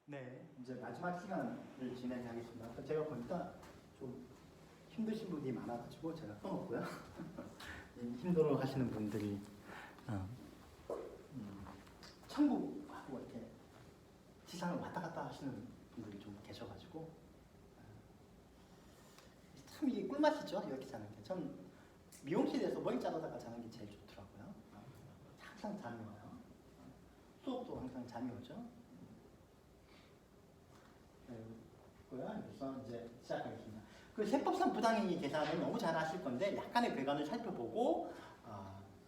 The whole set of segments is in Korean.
네, 이제 마지막 시간을 진행하겠습니다. 제가 보니까 좀 힘드신 분이 많아가지고 제가 써놓고요. 힘들어 하시는 분들이 천국하고 이렇게 지상을 왔다 갔다 하시는 분들이 좀 계셔가지고 참 이게 꿀맛이죠. 이렇게 자는 게. 전 미용실에서 머리 자르다가 자는 게 제일 좋더라고요. 항상 잠이 와요. 수업도 항상 잠이 오죠. 그래서 이제 시작하겠습니다. 그 세법상 부당행위 계산을 너무 잘 하실 건데 약간의 배관을 살펴보고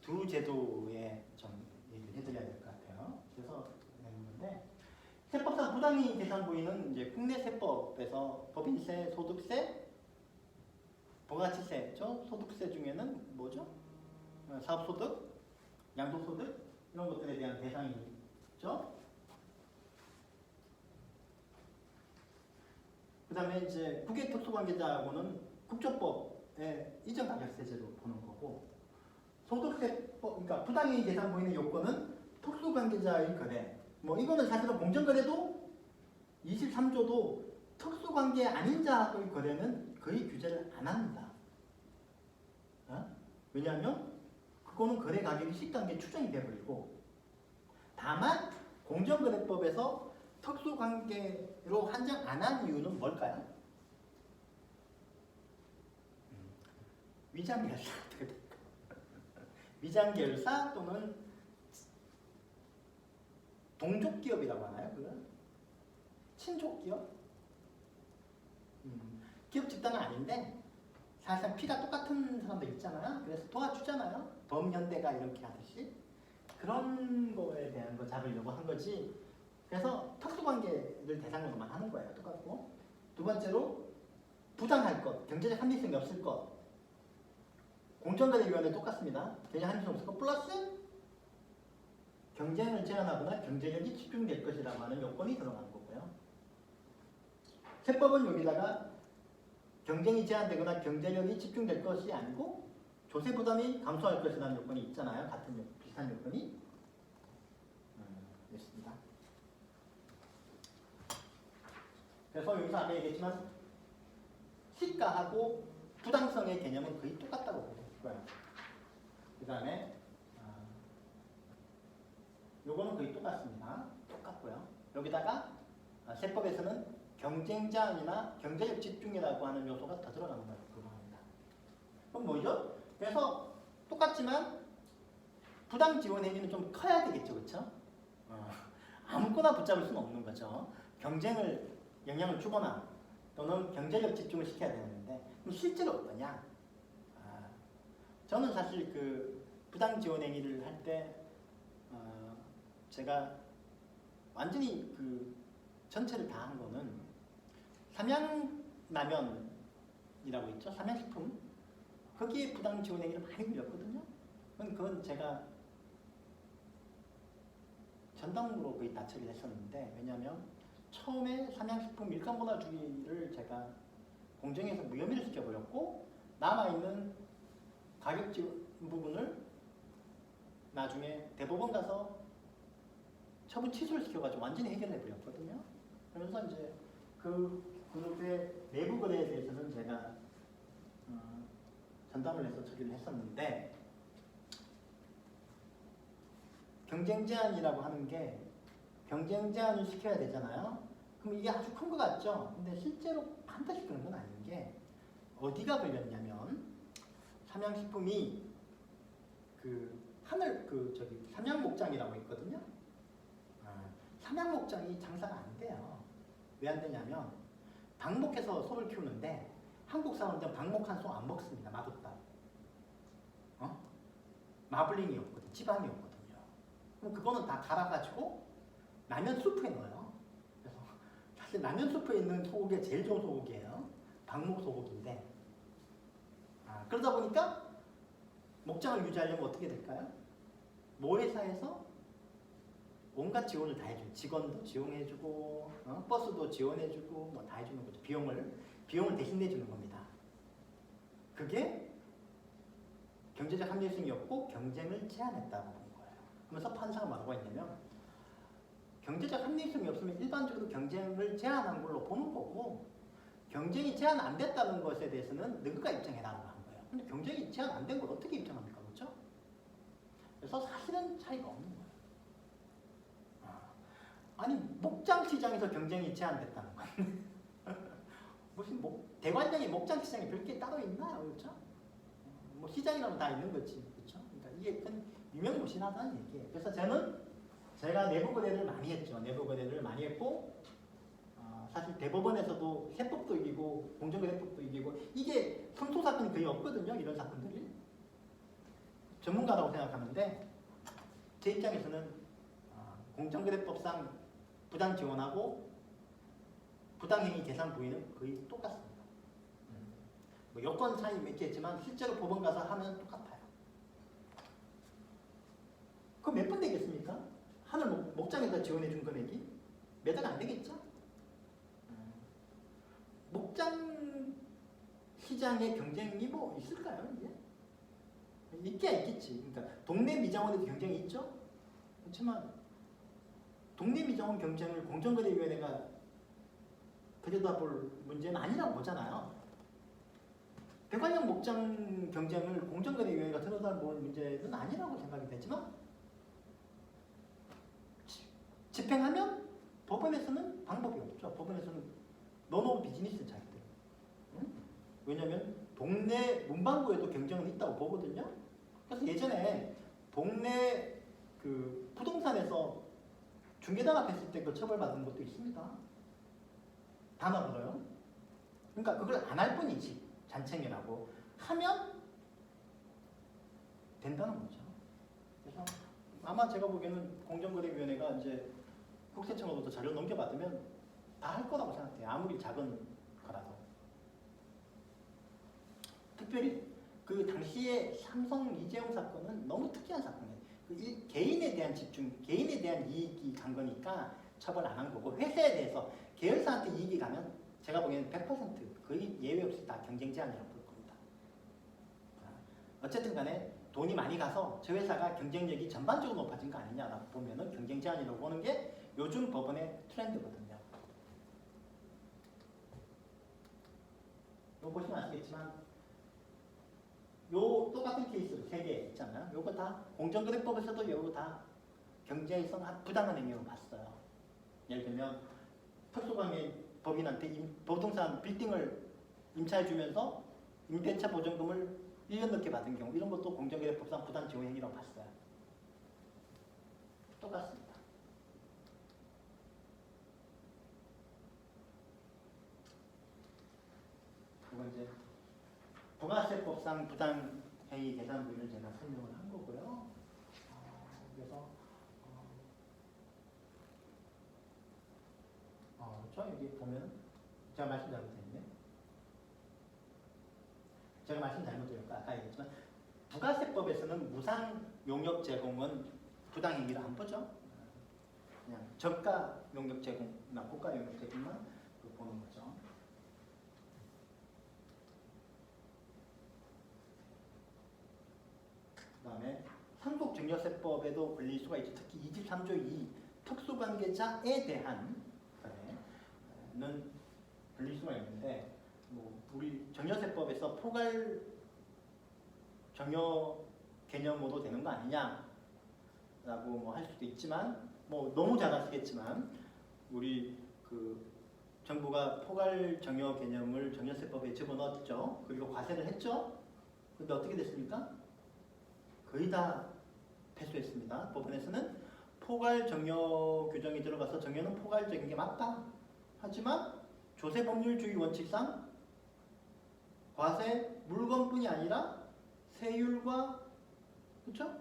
두 제도에 좀 얘기를 해드려야 될 것 같아요. 그래서 내는 건데 세법상 부당행위 계산 부위는 이제 국내 세법에서 법인세, 소득세, 부가가치세죠. 소득세 중에는 뭐죠? 사업소득, 양도소득 이런 것들에 대한 대상이죠. 그 다음에 이제 국외 특수관계자하고는 국조법의 이전가격세제로 보는 거고, 소득세법, 그러니까 부당행위 계산 부인의 요건은 특수관계자의 거래. 뭐 이거는 사실은 공정거래도 23조도 특수관계 아닌 자의 거래는 거의 규제를 안 합니다. 왜냐하면 그거는 거래 가격이 시가에 추정이 되어버리고, 다만 공정거래법에서 특수관계로 한정 안 한 이유는 뭘까요? 위장결사 위장결사 또는 동족기업이라고 하나요? 그건? 친족기업? 기업 집단은 아닌데 사실상 피가 똑같은 사람들 있잖아요. 그래서 도와주잖아요. 범현대가 이렇게 하듯이. 그런 거에 대한 거 잡으려고 한 거지. 그래서 특수관계를 대상으로만 하는 거예요. 똑같고. 두 번째로 부당할 것, 경제적 합리성이 없을 것. 공정거래위원회 똑같습니다. 경제적 합리성이 없을 것 플러스 경쟁을 제한하거나 경제력이 집중될 것이라고 하는 요건이 들어가는 거고요. 세법은 여기다가 경쟁이 제한되거나 경제력이 집중될 것이 아니고 조세 부담이 감소할 것이라는 요건이 있잖아요. 같은 비슷한 요건이 있습니다. 그래서 여기서 아까 얘기했지만 시가하고 부당성의 개념은 거의 똑같다고 보고 있고요. 그 다음에 요거는 거의 똑같습니다. 똑같고요. 여기다가 세법에서는 경쟁 제한이나 경제력 집중이라고 하는 요소가 더 들어가는 거예요. 그럼 뭐죠? 그래서 똑같지만 부당 지원 행위는 좀 커야 되겠죠, 그렇죠? 아무거나 붙잡을 수는 없는 거죠. 경쟁을 영향을 주거나 또는 경제력 집중을 시켜야 되는데 그럼 실제로 어떠냐? 저는 사실 그 부당 지원 행위를 할 때 제가 완전히 그 전체를 다 한 거는 삼양라면이라고 있죠? 삼양식품 거기에 부당 지원 행위를 많이 물렸거든요. 그건 제가 전담으로 거의 다 처리를 했었는데 왜냐하면 처음에 삼양식품 일감보다 주기를 제가 공정에서 무혐의를 시켜버렸고 남아있는 가격 지원 부분을 나중에 대법원 가서 처분 취소를 시켜가지고 완전히 해결해버렸거든요. 그러면서 이제 그 그룹의 내부 거래에 대해서는 제가 전담을 해서 처리를 했었는데 경쟁 제한이라고 하는 게 경쟁 제한을 시켜야 되잖아요. 그럼 이게 아주 큰 것 같죠? 근데 실제로 반드시 그런 건 아닌 게 어디가 걸렸냐면 삼양식품이 그 삼양목장이라고 있거든요. 삼양목장이 장사가 안 돼요. 왜 안 되냐면 방목해서 소를 키우는데 한국 사람들은 방목한 소 안 먹습니다. 맛없다. 마블링이 없거든요. 지방이 없거든요. 그럼 그거는 다 갈아가지고 라면 수프에 넣어요. 그래서 사실 라면 수프에 있는 소고기가 제일 좋은 소고기예요. 방목 소고기인데 그러다 보니까 목장을 유지하려면 어떻게 될까요? 모회사에서 온갖 지원을 다 해줘요. 직원도 지원해주고 버스도 지원해주고 뭐 다 해주는 거죠. 비용을 대신 내주는 겁니다. 그게 경제적 합리성이 없고 경쟁을 제한했다고 보는 거예요. 그러면서 판사가 뭐라고 했냐면 경제적 합리성이 없으면 일반적으로 경쟁을 제한한 걸로 보는 거고, 경쟁이 제한 안 됐다는 것에 대해서는 너가 입장해달라고 하는 거예요. 근데 경쟁이 제한 안 된 걸 어떻게 입장합니까? 그렇죠? 그래서 사실은 차이가 없는 거예요. 아니, 목장 시장에서 경쟁이 제한됐다는 건 무슨 대관령에 목장 시장이 별게 따로 있나요? 그렇죠? 뭐 시장이라면 다 있는 거지. 그렇죠? 그러니까 이게 큰 유명무실하다는 얘기예요. 그래서 제가 내부 거래를 많이 했죠. 내부 거래를 많이 했고, 사실 대법원에서도 세법도 이기고 공정거래법도 이기고, 이게 승소 사건이 거의 없거든요. 이런 사건들이. 전문가라고 생각하는데 제 입장에서는 공정거래법상 부당 지원하고 부당행위 계산 부위는 거의 똑같습니다. 뭐 여건 차이 몇 개 있지만 실제로 법원 가서 하면 똑같아요. 그럼 몇 분 되겠습니까? 하늘 목장에다 지원해 준 금액이 몇 억 안 되겠죠? 목장 시장의 경쟁이 뭐 있을까요? 이제? 있기야 있겠지. 그러니까 동네 미장원에도 경쟁이 있죠? 그렇지만 동네 미장원 경쟁을 공정거래위원회가 들여다볼 문제는 아니라고 보잖아요. 대관령 목장 경쟁을 공정거래위원회가 들여다볼 문제는 아니라고 생각이 되지만, 집행하면 법원에서는 방법이 없죠. 법원에서는 너너 비즈니스 자기들. 응? 왜냐하면 동네 문방구에도 경쟁은 있다고 보거든요. 그래서 예전에 동네 그 부동산에서 중개단합했을 때 그 처벌받은 것도 있습니다. 단합으로요. 그러니까 그걸 안 할 뿐이지. 잔챙이라고 하면 된다는 거죠. 그래서 아마 제가 보기에는 공정거래위원회가 이제 국세청으로부터 자료 넘겨받으면 다 할 거라고 생각해요. 아무리 작은 거라도. 특별히 그 당시에 삼성 이재용 사건은 너무 특이한 사건이에요. 그 개인에 대한 집중, 개인에 대한 이익이 간 거니까 처벌 안 한 거고, 회사에 대해서 계열사한테 이익이 가면 제가 보기에는 100% 거의 예외 없이 다 경쟁 제한이라고 볼 겁니다. 어쨌든 간에 돈이 많이 가서 저 회사가 경쟁력이 전반적으로 높아진 거 아니냐라고 보면은 경쟁 제한이라고 보는 게 요즘 법원의 트렌드거든요. 이거 보시면 아시겠지만 요 똑같은 케이스 3개 있잖아요. 요거 다 공정거래법에서도 요거 다 경제성 부당한 행위로 봤어요. 예를 들면 특수관계 법인한테 부동산 빌딩을 임차해주면서 임대차 보증금을 1년 넘게 받은 경우, 이런 것도 공정거래법상 부당 지원 행위라고 봤어요. 똑같습니다. 이건 이제 부가세법상 부당 행위 계산 부위를 제가 설명을 한 거고요. 그래서 그렇죠? 여기 보면 제가 말씀 잘못했네. 제가 말씀 잘못드렸고 아까 얘기했지만 부가세법에서는 무상 용역 제공은 부당행위를 안 보죠. 그냥 저가 용역 제공이나 고가 용역 제공만 보는 거죠. 그 다음에 상속증여세법에도 걸릴 수가 있죠. 특히 23조 2 특수관계자에 대한 는 걸릴 수가 있는데, 뭐 우리 정여세법에서 포괄 정여 개념으로 되는 거 아니냐라고 뭐 할 수도 있지만, 뭐 너무 잘 아시겠지만 우리 그 정부가 포괄 정여 개념을 정여세법에 집어넣었죠. 그리고 과세를 했죠. 근데 어떻게 됐습니까? 거의 다 패소했습니다. 법원에서는 포괄 정여 규정이 들어가서 정여는 포괄적인 게 맞다. 하지만 조세법률주의 원칙상 과세 물건뿐이 아니라 세율과 그렇죠?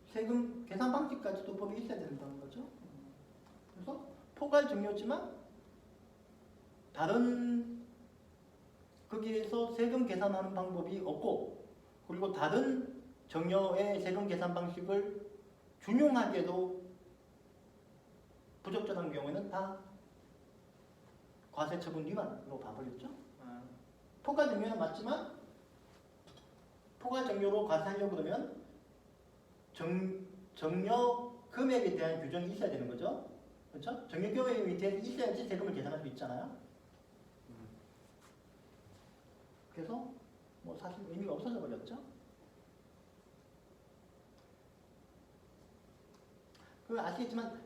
세금 계산 방식까지도 법이 있어야 된다는 거죠. 그래서 포괄 정여지만 다른 거기에서 세금 계산하는 방법이 없고, 그리고 다른 정여의 세금 계산 방식을 준용하게도 부적절한 경우에는 다 과세처분 위반으로 봐버렸죠. 포괄정여는 맞지만 포괄정여로 과세하려고 그러면 정여 금액에 대한 규정이 있어야 되는 거죠. 그렇죠? 정규교회의 있어야지 세금을 계산할 수 있잖아요. 그래서 뭐 사실 의미가 없어져 버렸죠. 그 아시겠지만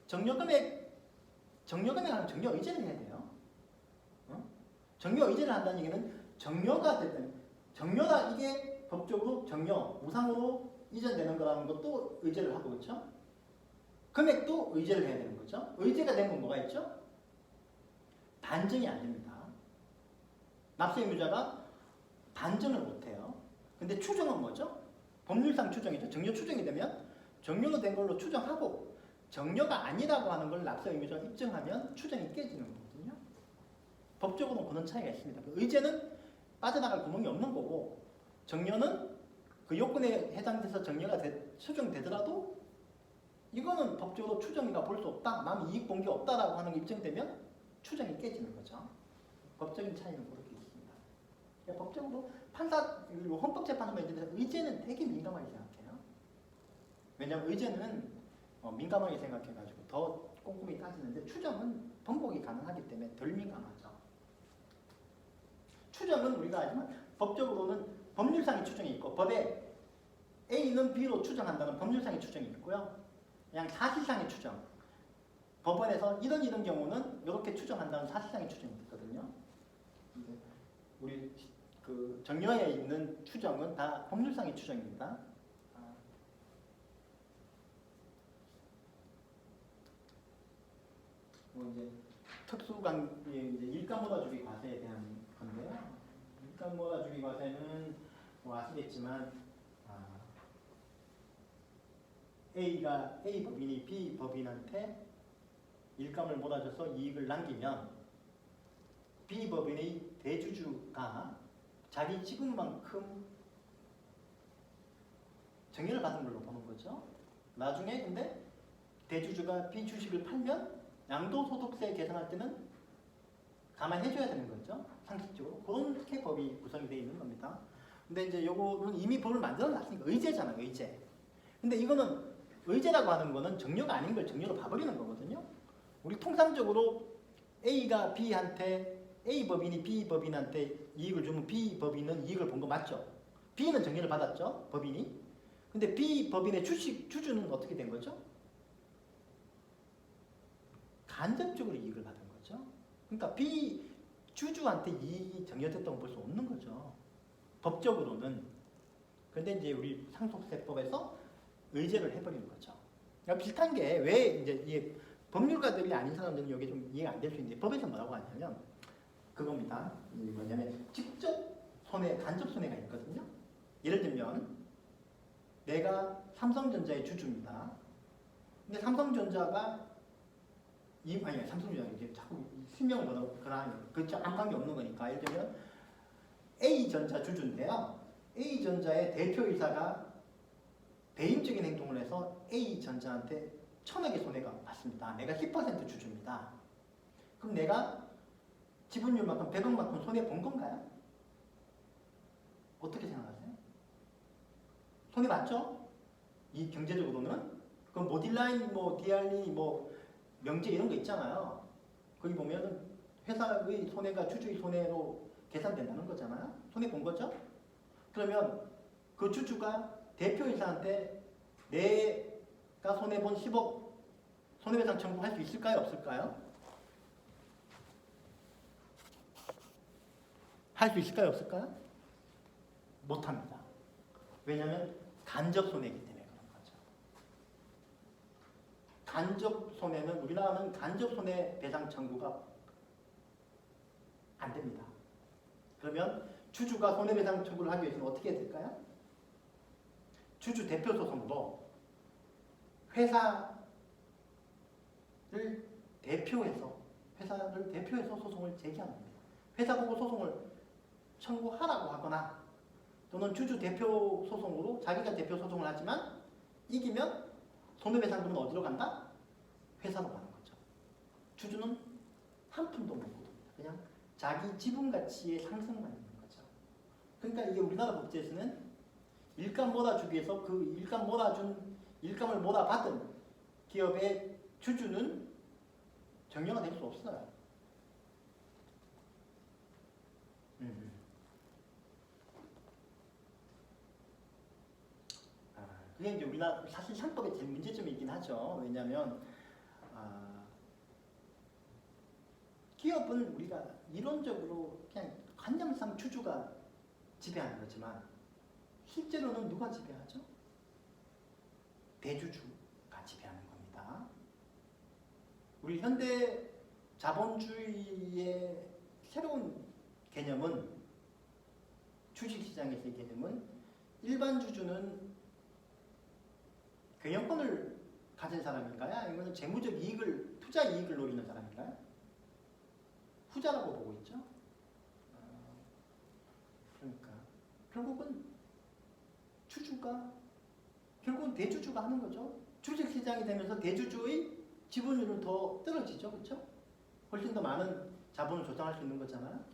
정려금액 하면 정려 의제를 해야 돼요. 정려 의제를 한다는 얘기는 정려가 됐다는, 정려가 이게 법적으로 정려 무상으로 이전되는 거라는 것도 의제를 하고, 그렇죠? 금액도 의제를 해야 되는 거죠. 의제가 된 건 뭐가 있죠? 반증이 안 됩니다. 납세 의무자가 반증을 못 해요. 근데 추정은 뭐죠? 법률상 추정이죠. 정려 추정이 되면 정려가 된 걸로 추정하고 정려가 아니라고 하는 걸 납세 의무자가 입증하면 추정이 깨지는 거거든요. 법적으로는 그런 차이가 있습니다. 의제는 빠져나갈 구멍이 없는 거고 정려는 그 요건에 해당돼서 정려가 추정되더라도 이거는 법적으로 추정이가 볼 수 없다. 남 이익 본 게 없다라고 하는 게 입증되면 추정이 깨지는 거죠. 법적인 차이는 그렇게 있습니다. 그러니까 법적으로 판사 그리고 헌법재판소에 대해서 의제는 되게 민감하게 생각해요. 왜냐하면 의제는 민감하게 생각해가지고 더 꼼꼼히 따지는데 추정은 번복이 가능하기 때문에 덜 민감하죠. 추정은 우리가 알지만 법적으로는 법률상의 추정이 있고 법에 A는 B로 추정한다는 법률상의 추정이 있고요. 그냥 사실상의 추정. 법원에서 이런 경우는 이렇게 추정한다는 사실상의 추정이 있거든요. 우리 그 정려에 있는 추정은 다 법률상의 추정입니다. 뭐 이제 특수관 이제 일감몰아주기 과세에 대한 건데요. 일감몰아주기 과세는 뭐 아시겠지만 A 법인이 B 법인한테 일감을 몰아줘서 이익을 남기면 B 법인의 대주주가 자기 지분만큼 정려를 받은 걸로 보는 거죠. 나중에 근데 대주주가 B 주식을 팔면 양도소득세 계산할 때는 감안해줘야 되는 거죠. 상식적으로. 그렇게 법이 구성이 되어 있는 겁니다. 근데 이제 요거는 이미 법을 만들어 놨으니까 의제잖아요. 의제. 근데 이거는 의제라고 하는 거는 정려가 아닌 걸 정려로 봐버리는 거거든요. 우리 통상적으로 A가 B한테 A 법인이 B 법인한테 이익을 주면 B 법인은 이익을 본 거 맞죠? B는 정려를 받았죠? 법인이. 근데 B 법인의 주주는 어떻게 된 거죠? 간접적으로 이익을 받은 거죠. 그러니까 B 주주한테 이익이 정려됐다고 볼 수 없는 거죠. 법적으로는. 그런데 이제 우리 상속세법에서 의제를 해버리는 거죠. 그러니까 비슷한 게 왜 이제 이게 법률가들이 아닌 사람들은 이게 좀 이해가 안 될 수 있는데 법에서 뭐라고 하냐면 그겁니다. 뭐냐면 직접 손해, 간접 손해가 있거든요. 예를 들면 내가 삼성전자의 주주입니다. 근데 삼성전자가 삼성전자 이제 자꾸 실명을 거나 그렇죠. 아무 관계 없는 거니까 예를 들면 A전자 주주인데요. A전자의 대표이사가 배임적인 행동을 해서 A전자한테 1,000억의 손해가 왔습니다. 내가 10% 주주입니다. 그럼 내가 지분율만큼 100억만큼 손해 본 건가요? 어떻게 생각하세요? 손해 봤죠? 이 경제적으로는. 그럼 모딜라인, DRE, 명제 이런 거 있잖아요. 거기 보면은 회사의 손해가 주주의 손해로 계산된다는 거잖아요. 손해 본 거죠? 그러면 그 주주가 대표이사한테 내가 손해본 10억 손해배상 청구할 수 있을까요? 없을까요? 할 수 있을까요? 없을까요? 못합니다. 왜냐하면 간접 손해이기 때문에 그런 거죠. 간접 손해는 우리나라는 간접 손해배상 청구가 안 됩니다. 그러면 주주가 손해배상 청구를 하기 위해서는 어떻게 해야 될까요? 주주 대표 소송으로 회사를 대표해서 소송을 제기하는 겁니다. 회사 보고 소송을 청구하라고 하거나 또는 주주 대표 소송으로 자기가 대표 소송을 하지만 이기면 손해배상금은 어디로 간다? 회사로 가는 거죠. 주주는 한 푼도 못 걷습니다. 그냥 자기 지분 가치의 상승만 있는 거죠. 그러니까 이게 우리나라 법제에서는 일감 몰아주기 위해서 그 일감을 몰아받은 기업의 주주는 정령화 될 수 없어요. 그게 이제 우리나라 사실 상법의 제일 문제점이 있긴 하죠. 왜냐하면 기업은 우리가 이론적으로 그냥 관념상 주주가 지배하는 거지만 실제로는 누가 지배하죠? 대주주가 지배하는 겁니다. 우리 현대 자본주의의 새로운 개념은 주식시장에서의 개념은 일반 주주는 경영권을 가진 사람일까요? 아니면 재무적 이익을, 투자 이익을 노리는 사람일까요? 후자라고 보고 있죠. 그러니까 결국은 결국은 대주주가 하는 거죠. 주식시장이 되면서 대주주의 지분율은 더 떨어지죠. 그렇죠? 훨씬 더 많은 자본을 조장할 수 있는 거잖아요.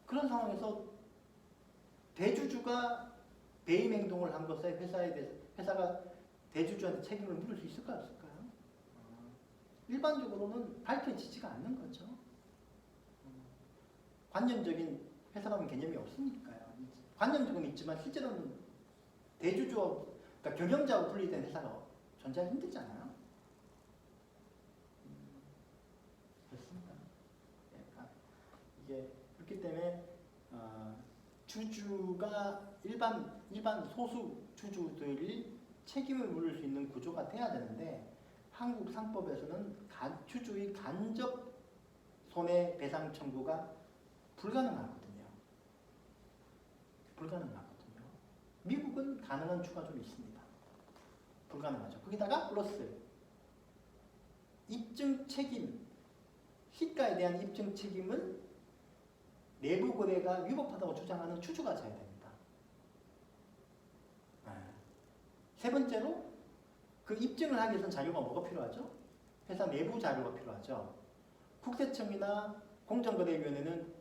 그런 상황에서 대주주가 배임 행동을 한 것에 회사가 대주주한테 책임을 물을 수 있을까요? 없을까요? 일반적으로는 밝혀지지가 않는 거죠. 관념적인 회사라는 개념이 없으니까요. 관념적은 있지만 실제로는 대주주와 그러니까 경영자하고 분리된 회사가 존재하기 힘들잖아요. 그렇습니다. 이게 그렇기 때문에 주주가 일반 소수 주주들이 책임을 물을 수 있는 구조가 돼야 되는데 한국 상법에서는 주주의 간접 손해배상 청구가 불가능하거든요. 미국은 가능한 주가 좀 있습니다. 불가능하죠. 거기다가 플러스 입증 책임, 시가에 대한 입증 책임은 내부 거래가 위법하다고 주장하는 주주가 져야 됩니다. 세 번째로 그 입증을 하기 위해서는 자료가 뭐가 필요하죠? 회사 내부 자료가 필요하죠. 국세청이나 공정거래위원회는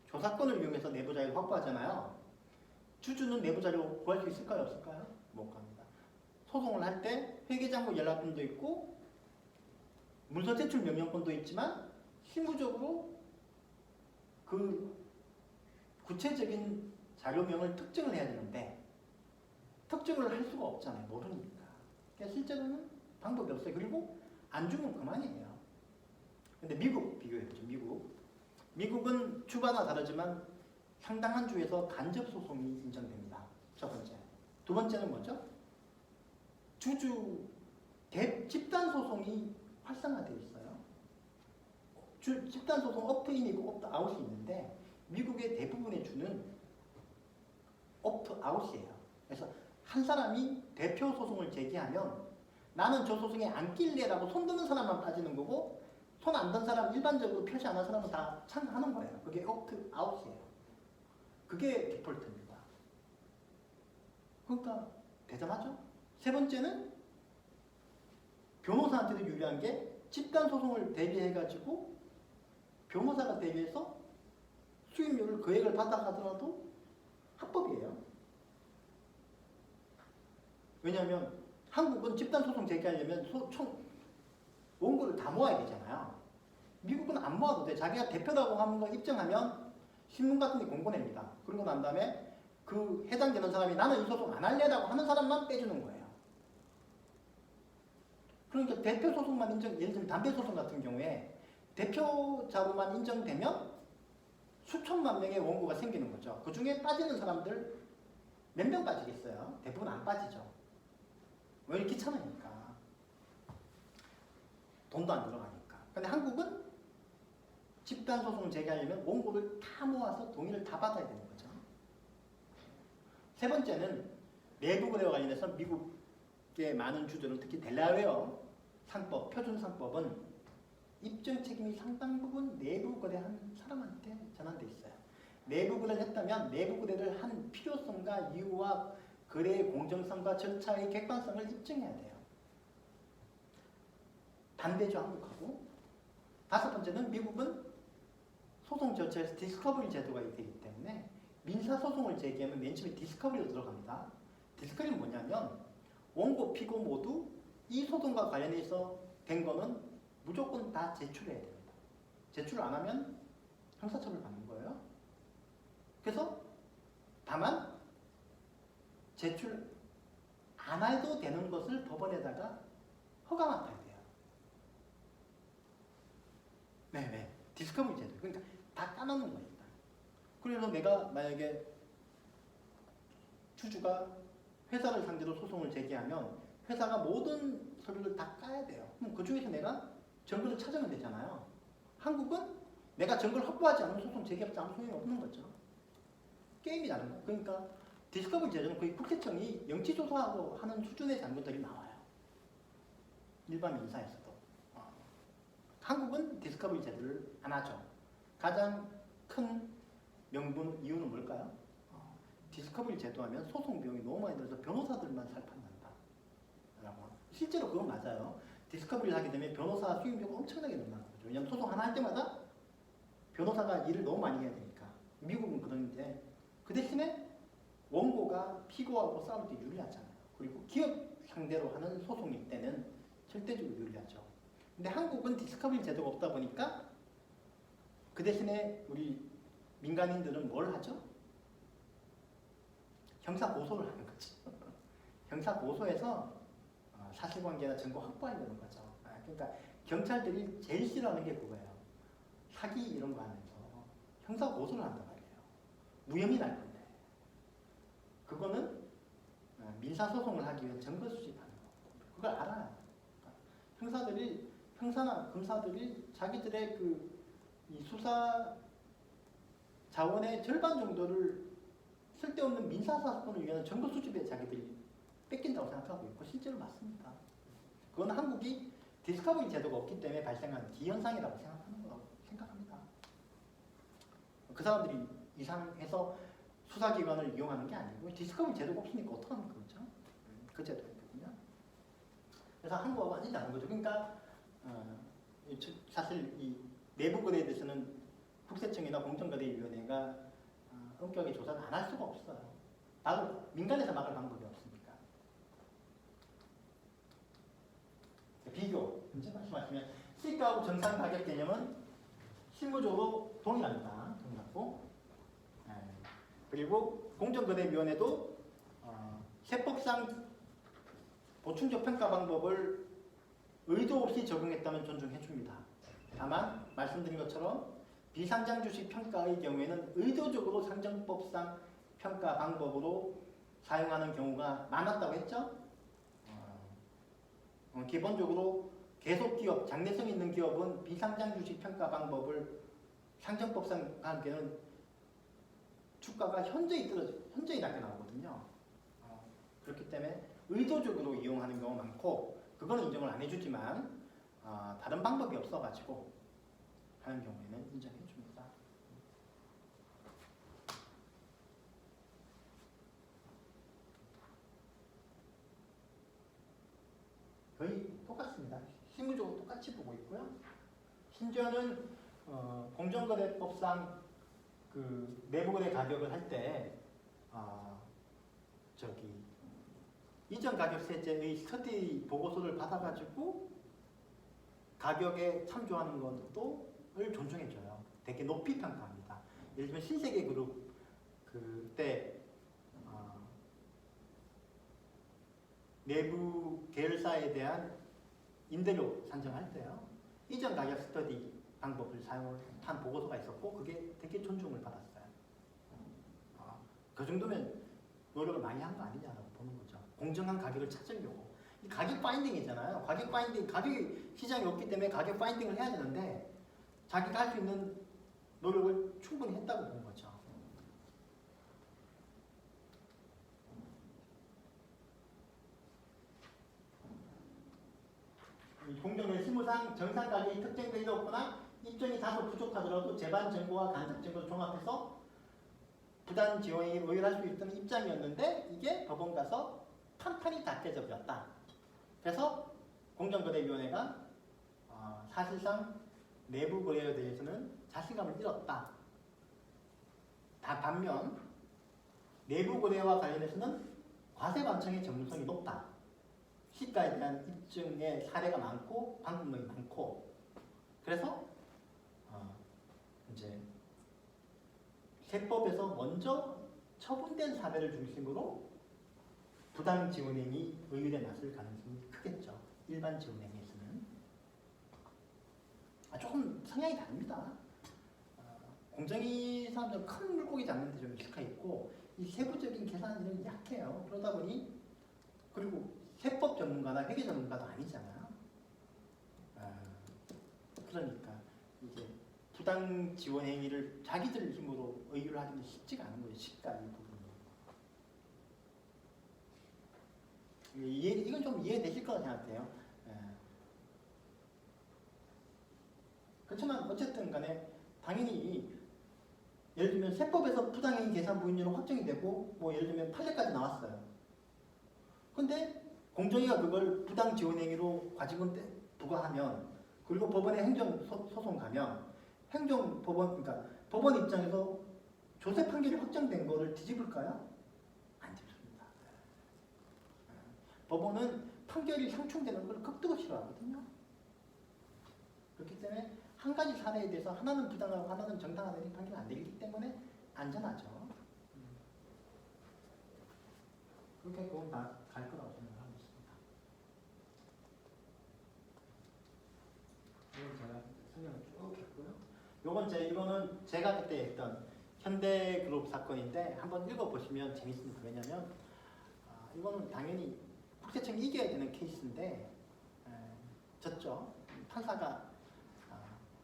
조사권을 이용해서 내부 자료를 확보하잖아요. 주주는 내부 자료 구할 수 있을까요? 없을까요? 못 갑니다. 소송을 할 때 회계장부 연락권도 있고 문서 제출 명령권도 있지만 실무적으로 그 구체적인 자료명을 특정을 해야 되는데 특정을 할 수가 없잖아요. 모르니까. 그러니까 실제로는 방법이 없어요. 그리고 안 주면 그만이에요. 근데 미국 비교해보죠. 미국은 주마다 다르지만 상당한 주에서 간접 소송이 인정됩니다. 첫 번째. 두 번째는 뭐죠? 집단 소송이 활성화되어 있어요. 집단 소송 옵트인이고 옵트아웃이 있는데 미국의 대부분의 주는 옵트아웃이에요. 그래서 한 사람이 대표 소송을 제기하면 나는 저 소송에 안 낄래라고 손 드는 사람만 빠지는 거고 손 안 든 사람, 일반적으로 표시 안 한 사람은 다 참가하는 거예요. 그게 옵트아웃이에요. 그게 디폴트입니다. 그러니까 대단하죠? 세 번째는 변호사한테도 유리한 게 집단 소송을 대비해가지고 변호사가 대비해서 수임료를 거액을 받아가더라도 합법이에요. 왜냐하면 한국은 집단 소송 제기하려면 원고를 다 모아야 되잖아요. 미국은 안 모아도 돼. 자기가 대표라고 하는 걸 입증하면 신문 같은 데 공고냅니다. 그러고 난 다음에 그 해당되는 사람이 나는 이 소송 안 할래라고 하는 사람만 빼주는 거예요. 그러니까 대표 소송만 예를 들면 담배 소송 같은 경우에 대표자로만 인정되면 수천만 명의 원고가 생기는 거죠. 그 중에 빠지는 사람들 몇 명 빠지겠어요? 대부분 안 빠지죠. 왜 이렇게 귀찮으니까. 돈도 안 들어가니까. 근데 한국은 집단 소송을 제기하려면 원고를 다 모아서 동의를 다 받아야 되는 거죠. 세 번째는 내부 거래와 관련해서 미국의 많은 주들은 특히 델라웨어 상법, 표준 상법은 입증 책임이 상당 부분 내부 거래한 사람한테 전환돼 있어요. 내부 거래를 했다면 내부 거래를 한 필요성과 이유와 거래의 공정성과 절차의 객관성을 입증해야 돼요. 반대죠, 한국하고. 다섯 번째는 미국은 소송 절차에서 디스커버리 제도가 되기 때문에 민사소송을 제기하면 맨 처음에 디스커버리로 들어갑니다. 디스커버리는 뭐냐면 원고, 피고 모두 이 소송과 관련해서 된 거는 무조건 다 제출해야 됩니다. 제출을 안 하면 형사처벌 받는 거예요. 그래서 다만 제출 안 해도 되는 것을 법원에다가 허가 맡아야 돼요. 네네. 디스커버리 제도. 그러니까 다 까놓는 거예요. 일단. 그래서 내가 만약에 주주가 회사를 상대로 소송을 제기하면 회사가 모든 서류를 다 까야 돼요. 그럼 그 중에서 내가 증거를 찾으면 되잖아요. 한국은 내가 증거를 확보하지 않으면 소송 제기할 때 아무 소용이 없는 거죠. 게임이라는 거예요. 그러니까 디스커버리 제도는 거의 국세청이 영치조사하고 하는 수준의 장면들이 나와요. 일반 민사에서도. 한국은 디스커버리 제도를 안 하죠. 가장 큰 명분 이유는 뭘까요? 디스커버리 제도 하면 소송 비용이 너무 많이 들어서 변호사들만 살판난다. 라고. 실제로 그건 맞아요. 디스커버리를 하게 되면 변호사 수임료가 엄청나게 늘어나는 거죠. 왜냐하면 소송 하나 할 때마다 변호사가 일을 너무 많이 해야 되니까. 미국은 그런데 그 대신에 원고가 피고하고 싸울 때 유리하잖아요. 그리고 기업 상대로 하는 소송일 때는 절대적으로 유리하죠. 근데 한국은 디스커버리 제도가 없다 보니까 그 대신에 우리 민간인들은 뭘 하죠? 형사 고소를 하는 거죠. 형사 고소해서 사실관계나 증거 확보하려는 거죠. 그러니까 경찰들이 제일 싫어하는 게 그거예요. 사기 이런 거 하면서 형사 고소를 한단 말이에요. 무혐의 날 건데. 그거는 민사소송을 하기 위해 증거 수집하는 거. 그걸 알아요. 형사들이 형사나 검사들이 자기들의 이 수사 자원의 절반 정도를 쓸데없는 민사사건을 위한 증거 수집에 자기들이 뺏긴다고 생각하고 있고 실제로 맞습니다. 그건 한국이 디스커버리 제도가 없기 때문에 발생한 기현상이라고 생각하는 거라고 생각합니다. 그 사람들이 이상해서 수사기관을 이용하는 게 아니고 디스커버리 제도가 없으니까 어떡하는 거죠? 그 제도였거든요. 그래서 한국하고 완전히 다른 거죠. 그러니까 사실 이 내부 거래에 대해서는 국세청이나 공정거래위원회가 엄격하게 조사를 안 할 수가 없어요. 민간에서 막을 방법이 없으니까. 비교, 이제 말씀하시면 시가하고 정상 가격 개념은 실무적으로 동일합니다. 동일하고. 그리고 공정거래위원회도 세법상 보충적 평가 방법을 의도 없이 적용했다면 존중해 줍니다. 다만 말씀드린 것처럼 비상장 주식 평가의 경우에는 의도적으로 상정법상 평가 방법으로 사용하는 경우가 많았다고 했죠. 기본적으로 계속기업, 장래성 있는 기업은 비상장 주식 평가 방법을 상정법상 하는 경우는 주가가 현저히 낮게 나오거든요. 그렇기 때문에 의도적으로 이용하는 경우가 많고 그거는 인정을 안 해주지만 다른 방법이 없어가지고 하는 경우에는 인정해 줍니다. 거의 똑같습니다. 실무적으로 똑같이 보고 있고요. 심지어는 공정거래법상 그 내부거래 가격을 할 때 이전 가격세제의 스터디 보고서를 받아가지고 가격에 참조하는 것을 존중해줘요. 되게 높이 평가합니다. 예를 들면 신세계그룹 그때 내부 계열사에 대한 임대료 산정할 때요. 이전 가격 스터디 방법을 사용한 보고서가 있었고 그게 되게 존중을 받았어요. 그 정도면 노력을 많이 한 거 아니냐라고 보는 거죠. 공정한 가격을 찾으려고. 이 가격 파인딩이잖아요. 가격이 시장에 없기 때문에 가격 파인딩을 해야 되는데 자기가 할 수 있는 노력을 충분히 했다고 보는 거죠. 공정거래 실무상 정상 가격이 특정되지 없거나 입증이 다소 부족하더라도 재반 정보와 간접 증거를 종합해서 부단 지원이 의결할 수 있다는 입장이었는데 이게 법원 가서 판판이 다 깨져버렸다. 그래서 공정거래위원회가 사실상 내부 거래에 대해서는 자신감을 잃었다. 반면 내부 거래와 관련해서는 과세 관청의 전문성이 높다. 시가에 대한 입증의 사례가 많고 방법론이 많고 그래서 이제 세법에서 먼저 처분된 사례를 중심으로 부당 지원행위 의율에 맞설 가능성이 크겠죠. 일반 지원행위에서는 조금 성향이 다릅니다. 공정위 사람들은 큰 물고기 잡는 데 좀 익숙해 있고 이 세부적인 계산이 약해요. 그러다 보니 그리고 세법 전문가나 회계 전문가도 아니잖아요. 그러니까 이제 부당 지원 행위를 자기들 힘으로 의율을 하기는 쉽지가 않은 거예요. 시가 이 부분이. 이건 좀 이해되실 거라고 생각해요. 그렇지만 어쨌든 간에 당연히 예를 들면 세법에서 부당행위 계산 무인율은 확정이 되고 뭐 예를 들면 판례까지 나왔어요. 근데 공정위가 그걸 부당 지원 행위로 과징금 부과하면 그리고 법원에 행정 소송 가면 행정법원 그러니까 법원 입장에서 조세 판결이 확정된 거를 뒤집을까요? 안 뒤집습니다. 법원은 판결이 상충되는 걸 극도로 싫어하거든요. 그렇기 때문에 한 가지 사례에 대해서 하나는 부당하고 하나는 정당하다는 판결이 안 되기 때문에 안전하죠. 그렇게 그건 다 갈 거라고 생각하고 있습니다. 이건 제가 설명을 쭉 했고요. 이거는 제가 그때 했던 현대그룹 사건인데 한번 읽어보시면 재밌습니다. 왜냐면 이거는 당연히 국세청이 이겨야 되는 케이스인데 졌죠. 판사가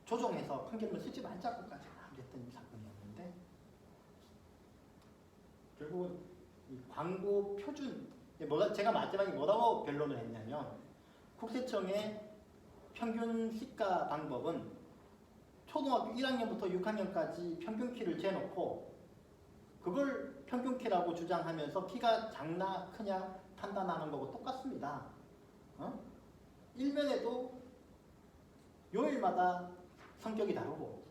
조정해서 판결문을 쓰지 말자고까지 했던 사건이었는데 결국은 이 광고 표준 제가 마지막에 뭐라고 변론을 했냐면 국세청의 평균 시가 방법은 초등학교 1학년부터 6학년까지 평균 키를 재놓고 그걸 평균 키라고 주장하면서 키가 작나 크냐 판단하는 거고 똑같습니다. 일면에도 요일마다 성격이 다르고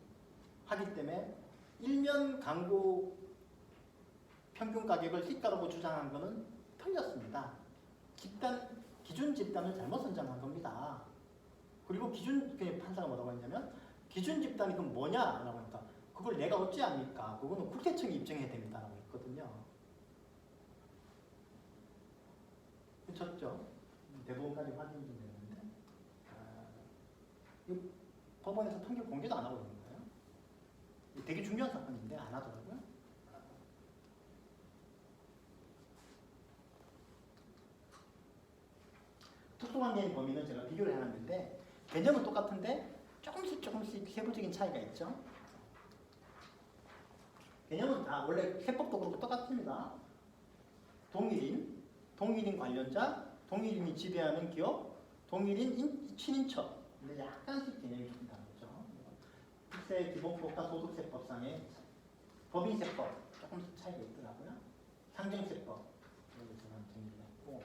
하기 때문에 일면 광고 평균 가격을 시가라고 주장한 것은 틀렸습니다. 기준 집단을 잘못 선정한 겁니다. 그리고 판사가 뭐라고 했냐면 기준 집단이 그럼 뭐냐라고 하니까 그걸 내가 어찌 압니까? 그거는 국세청이 입증해야 됩니다라고 했거든요. 그렇죠? 대법원까지 확인이 되는데 법원에서 판결 공개도 안 하고 있는 거예요. 되게 중요한 사건인데 안 하더라고요. 특수관계인 범위는 제가 비교를 해놨는데 개념은 똑같은데 조금씩 세부적인 차이가 있죠. 개념은 다 원래 세법도 그렇고 똑같습니다. 동일인 관련자, 동일인이 지배하는 기업, 동일인 친인척. 근데 약간씩 개념이 좀 다르죠. 국세기본국가소득세법상의 법인세법 조금씩 차이가 있더라고요. 상정세법 여기 제가 정리를 했고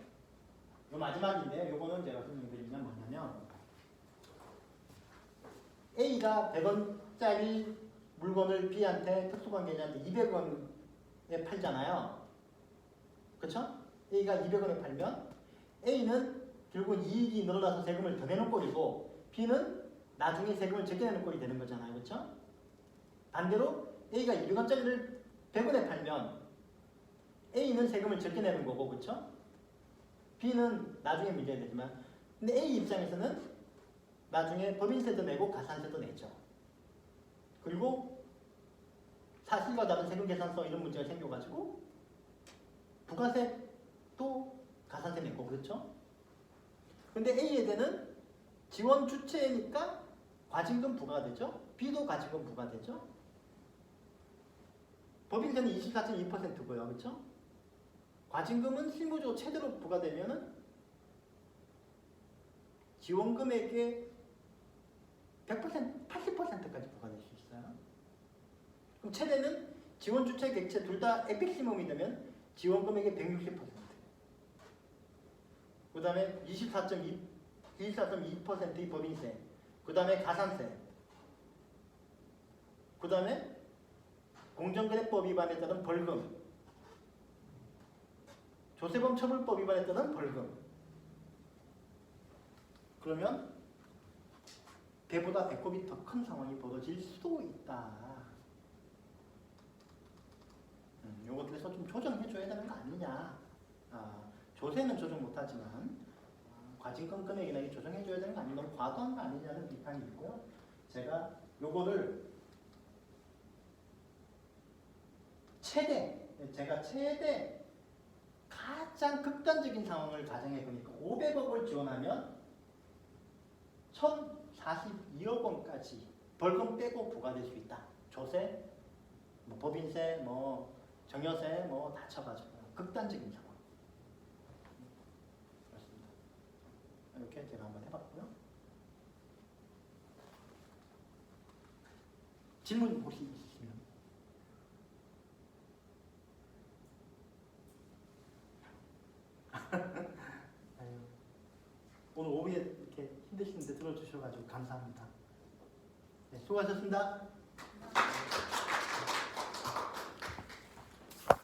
요 마지막인데 요거는 제가 설명드리면 뭐냐면 A가 100원짜리 물건을 B한테 특수관계자한테 200원에 팔잖아요. 그쵸? A가 200원에 팔면 A는 결국 이익이 늘어나서 세금을 더 내는 꼴이고 B는 나중에 세금을 적게 내는 꼴이 되는 거잖아요. 그쵸? 반대로 A가 200원짜리를 100원에 팔면 A는 세금을 적게 내는 거고 그쵸? B는 나중에 문제가 되지만 근데 A 입장에서는 나중에 법인세도 내고 가산세도 내죠. 그리고 사실과 다른 세금 계산서 이런 문제가 생겨가지고 부가세도 가산세 내고 그렇죠? 근데 A에 대는 지원 주체니까 과징금 부과되죠. B도 과징금 부과되죠. 법인세는 24.2%고요. 그렇죠? 과징금은 실무적으로 최대로 부과되면은 지원 금액의 100%, 80%까지 부과될 수 있어요. 그럼 최대는 지원 주체 객체 둘 다 에픽시멈이 되면 지원 금액의 160%. 그 다음에 24.2%의 법인세. 그 다음에 가산세. 그 다음에 공정거래법 위반에 따른 벌금. 조세범 처벌법 위반에 따른 벌금. 그러면 배보다 배꼽이 더 큰 상황이 벌어질 수도 있다. 요것들에서 좀 조정해줘야 되는 거 아니냐. 조세는 조정 못하지만 과징금 금액이나 조정해줘야 되는 거 아니냐. 너무 과도한 거 아니냐는 비판이 있고요. 제가 요거를 최대 가장 극단적인 상황을 가정해 보니까 500억을 지원하면 1,042억 원까지 벌금 빼고 부과될 수 있다. 조세, 뭐 법인세, 뭐 정여세 뭐 다 쳐가지고 극단적인 상황. 그렇습니다. 이렇게 제가 한번 해봤고요. 질문 혹시 있으시면. 오늘 오후에 이렇게 힘드시는데 들어주셔가지고 감사합니다. 네, 수고하셨습니다.